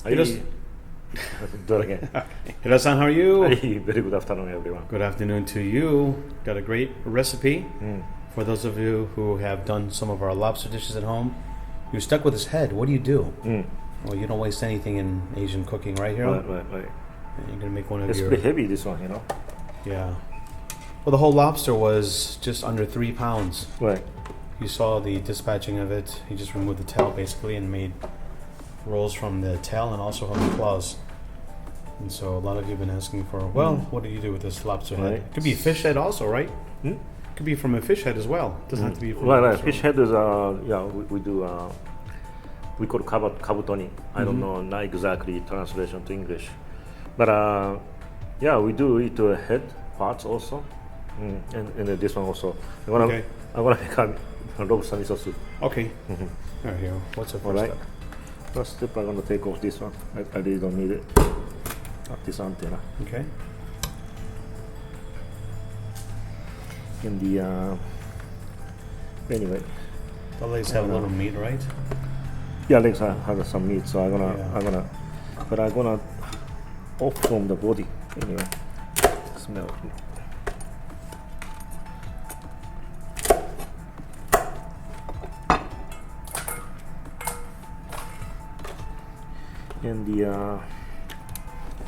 Do it again. Hiro-san, how are you? Very good afternoon, everyone. Good afternoon to you. Got a great recipe. For those of you who have done some of our lobster dishes at home, you're stuck with his head. What do you do? Well, you don't waste anything in Asian cooking, right, Hiro? Right. You're going to make one of It's pretty heavy, this one, Yeah. Well, the whole lobster was just under 3 pounds. Right. You saw the dispatching of it. He just removed the tail, basically, and made rolls from the tail and also from the claws. And so a lot of you have been asking for, what do you do with this lobster head? Right. It could be fish head also, right? Could be from a fish head as well. Doesn't have to be from Right. Fish head is, we do, we call kabutoni. I don't know, not exactly translation to English. But we do eat head parts also. And this one also. I'm gonna make a lobster miso soup. Okay. All right, Hiro. What's the first step? First step, I'm gonna take off this one. I really don't need it. This antenna. Okay. And the anyway. The legs have a little meat, right? Yeah, legs have some meat, so I'm gonna off from the body anyway. Smell it. And the I'm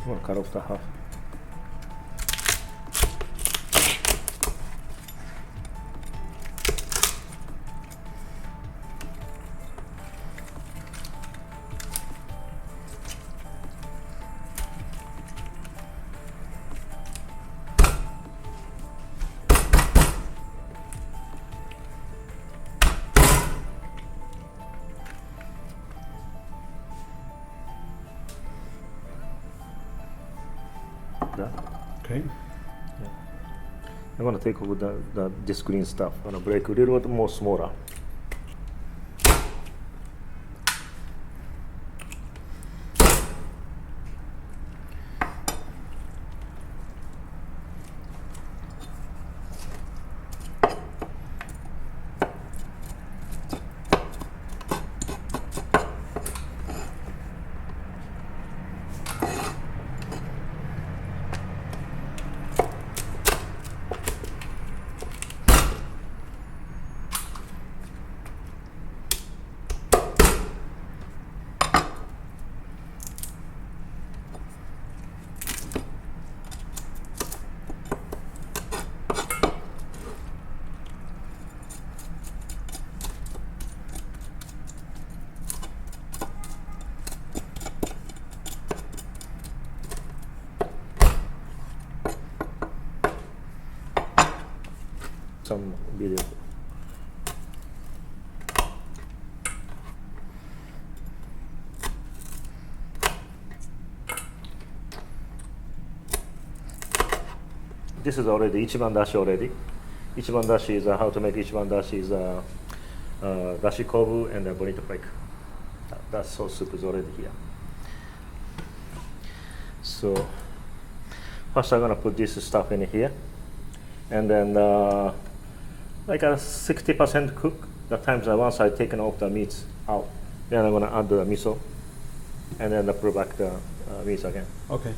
gonna cut off the half. Okay. Yeah. I'm gonna take off this green stuff. I'm gonna break a little bit more smaller. Some video. This is already ichiban dashi already. Ichiban dashi is how to make ichiban dashi is dashi kobu and bonito flake. That sauce soup is already here. So first I'm gonna put this stuff in here, and then like a 60% cook. That times once I taken off the meats out, then I'm gonna add the miso, and then put back the meats again. Okay.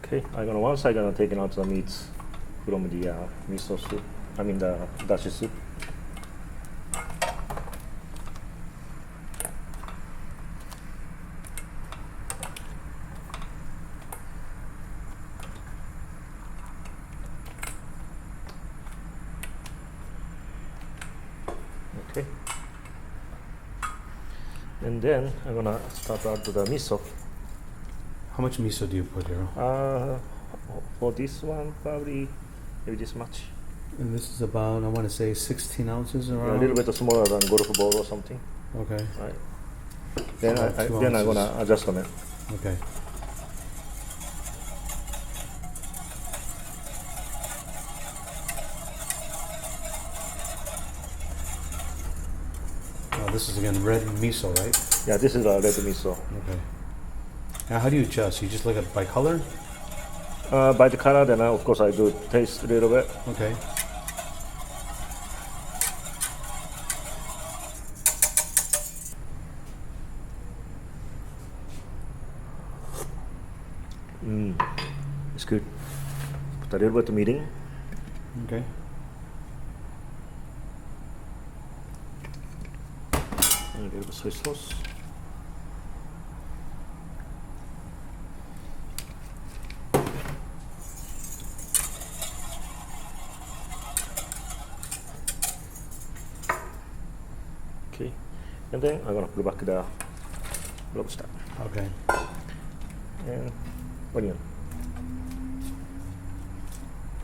Okay, once I'm gonna take out the meats, from the miso soup. I mean the dashi soup. Okay. And then I'm gonna start out the miso. How much miso do you put, Hiro? For this one, probably maybe this much. And this is about, I want to say 16 ounces Yeah, around? a little bit smaller than golf ball or something. Okay. Right. Then About 2 then I'm ounces. gonna adjust on it. Okay. This is again red miso, right? Yeah, this is a red miso. Okay. Now, how do you adjust? You just look at by color? By the color, then of course I do taste a little bit. Okay. It's good. Put a little bit of mirin. Okay. And a little bit of soy sauce. Okay, and then I'm gonna put back the lobster Okay. and onion.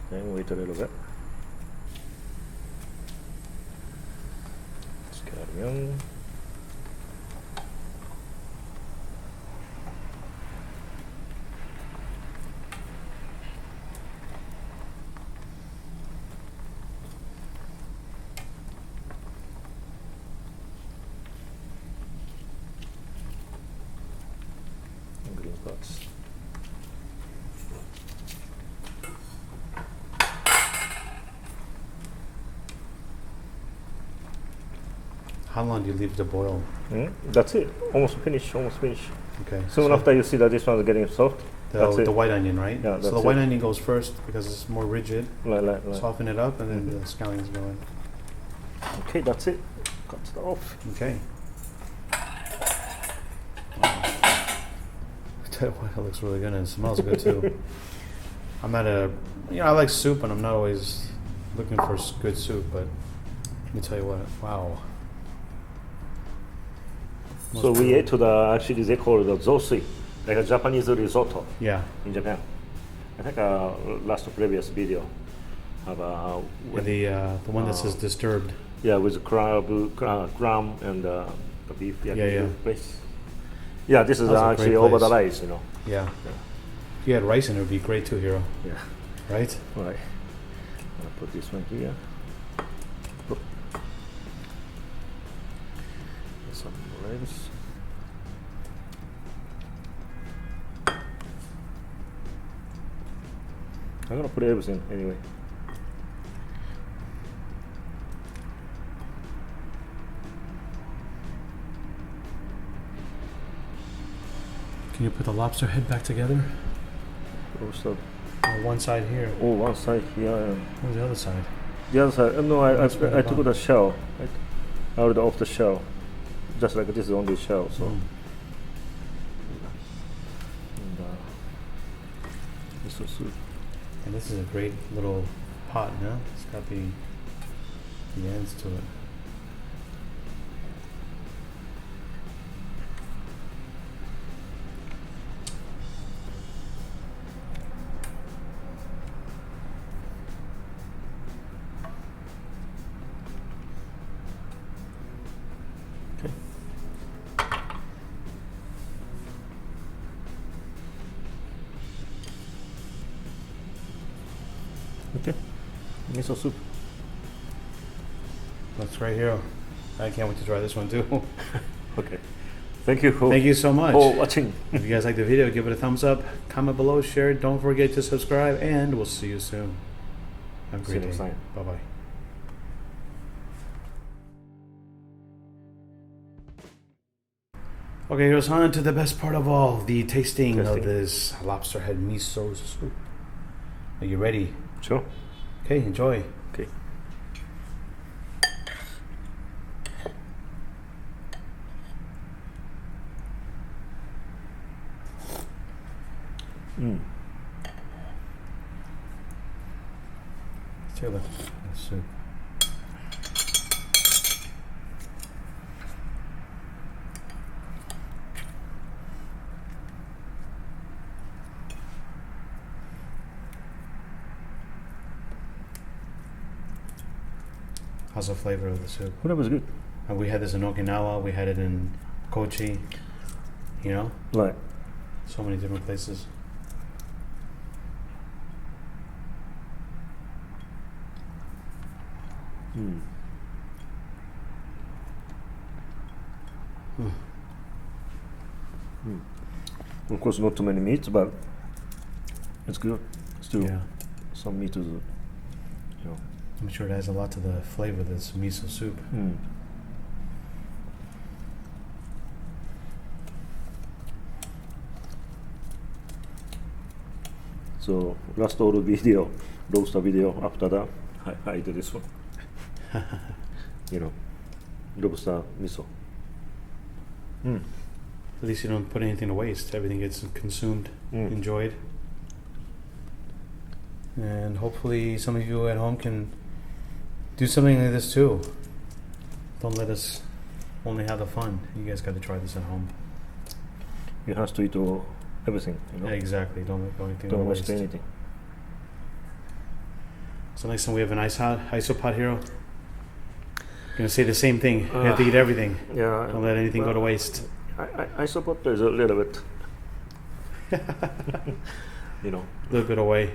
Then wait a little bit. Onion. And green parts. How long do you leave it to boil? That's it. Almost finished. Almost finished. Okay. Soon so after you see that this one's getting soft. That's the it. white onion, right? Yeah, So the that's white it. onion goes first because it's more rigid. Like. Soften it up, and then the scallions go in. Okay, that's it. Cut it off. Okay. I tell you what, it looks really good and it smells good too. I'm not I like soup and I'm not always looking for good soup, but let me tell you what, wow. So we ate to the, actually they call it the zosui, like a Japanese risotto Yeah. in Japan. I think last previous video of The one that says disturbed. yeah, with crab and the beef Yeah. place. Yeah, this is That was a actually great over the place. rice, you know. Yeah. If you had rice in it, it would be great too, Hiro. Yeah. Right? Right. I'll put this one here. Oh. Some rice. I'm gonna put everything anyway. Can you put the lobster head back together? Also, One side here. oh, one side here. Where's the other side? The other side. No, I really took the shell. I already off the shell. Just like this is only shell. So. Mm. And, miso soup. And this is a great little pot, no? It's got the ends to it. Okay. Okay. Miso soup. Looks right here. I can't wait to try this one too. Okay. Thank you Thank you so much. for watching. If you guys like the video, give it a thumbs up, comment below, share it. Don't forget to subscribe, and we'll see you soon. Have a See you great next day. time. Bye-bye. Okay, here's on to the best part of all, the tasting of Tasting. this lobster head miso soup. Are you ready? Sure. Okay, enjoy. Okay. Let's hear the soup. How's the flavor of the soup? Well, that was good. We had this in Okinawa. We had it in Kochi. You know, Right. so many different places. Of course, not too many meats, but it's good. Still, Yeah, some meat is, you know. I'm sure it adds a lot to the flavor of this miso soup. So last old video, Lobster video. After that, I did this one. You know, lobster miso. At least you don't put anything to waste. Everything gets consumed, enjoyed. And hopefully some of you at home can do something like this too. Don't let us only have the fun. You guys got to try this at home. You have to eat everything. You know, Exactly. Don't let anything to don't waste. waste anything. So next time we have an isopod hero, gonna say the same thing. You have to eat everything. Yeah. Don't let anything go to waste. I support there's a little bit. You know, A little bit away.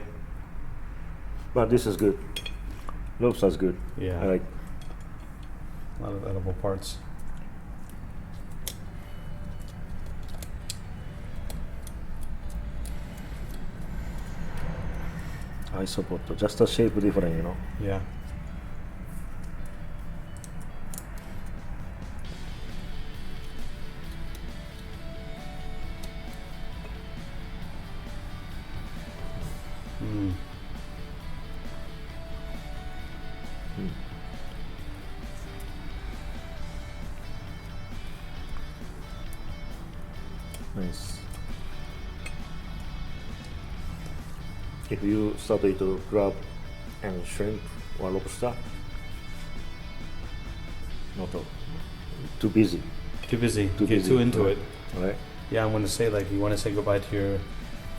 but this is good. Lobster's good. Yeah. I like. A lot of edible parts. I support just a shape different. You know. Yeah. Nice. If you start to eat crab and shrimp or lobster, not too busy, Too busy. Too Get busy. too into it. right? Yeah, I'm gonna say you want to say goodbye to your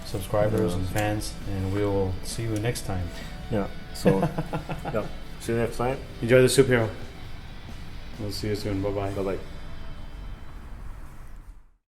subscribers and fans, and we will see you next time. Yeah. So, yeah. See you next time. Enjoy the soup, hero. We'll see you soon. Bye bye. Bye bye.